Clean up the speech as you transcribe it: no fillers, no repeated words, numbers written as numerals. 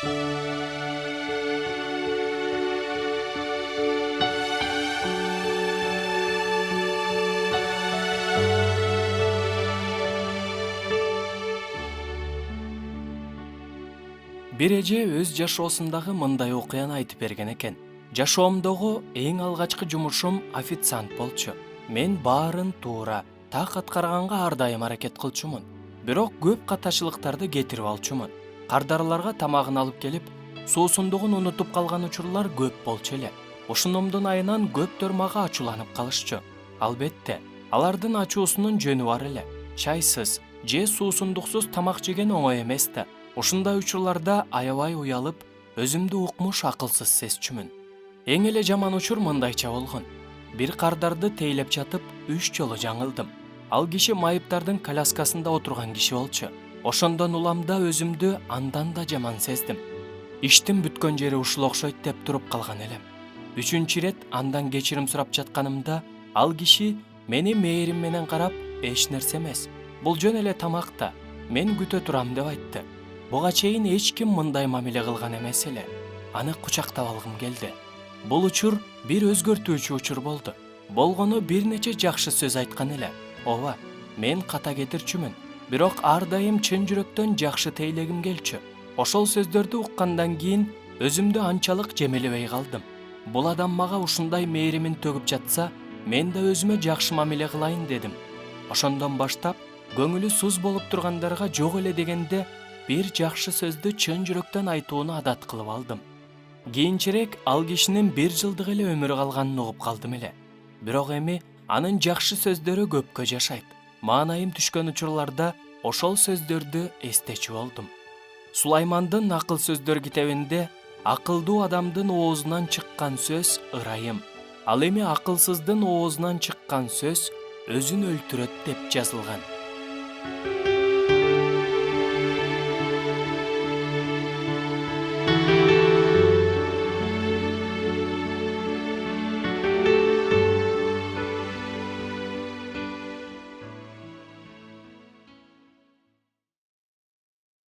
Бир эже өз жашоосундагы мындай окуяны айтып берген экен. Жашоомдогу эң алгачкы жумушум официант болчу. Мен баарын туура, так аткарганга ар дайым аракет кылчумун. Бирок көп катачылыктарды кетирип алчумун. Кардарларга тамагын алып келип, суусундугун унутуп калган учурлар көп болчу эле. Ушунумдун айынан көптөр мага ачууланып калышчу. Албетте, алардын ачуусунун жөнү бар эле. Чайсыз же суусундуксуз тамак жеген оңой эмес да. Ушундай учурларда аябай уялып, өзүмдү укмуш акылсыз сезчүмүн. Эң эле жаман учур мындайча болгон. Бир кардарды тейлеп жатып, 3 жолу жаңылдым. Ал киши майыптардын коляскасында отурган киши болчу. Ошондон уламда өзүмдү андан да жаман сездим. Иштин бүткөн жери ушул окшойт деп туруп калган элем. 3-чү рет андан кечирим сурап жатканымда, ал киши мени мээрим менен карап, эч нерсе эмес. Бул жөн эле тамак да. Мен күтө турам деп айтты. Буга чейин эч ким мындай мамиле кылган эмес эле. Аны кучактап алгым келди. Бул учур бир өзгөртүүчү учур болду. Болгону бир нече жакшы сөз айткан эле. Ооба, мен ката кетирчүмүн. Бирок ар дайым чын жүрөктөн жакшы тейлегим келчү. Ошол сөздөрдү уккандан кийин өзүмдү анчалык жемелебей калдым. Бул адам мага ушундай мээримин төгүп жатса, мен да өзүмө жакшы мамиле кылайын дедим. Ошондон баштап көңүлү суз болуп тургандарга жок эле дегенде бир жакшы сөздү чын жүрөктөн айтууну адат кылып алдым. Кийинчерээк ал кишинин 1 жылдык эле өмүрү калганын угуп калдым эле. Бирок эми анын жакшы сөздөрү көпкө жашайт. Маанайым түшкөн учурларда ошол сөздөрдү эстечү болдум. Сулаймандын акыл сөздөр китебинде акылдуу адамдын оозунан чыккан сөз ырайым. Ал эми акылсыздын оозунан чыккан сөз өзүн өлтүрөт деп жазылган.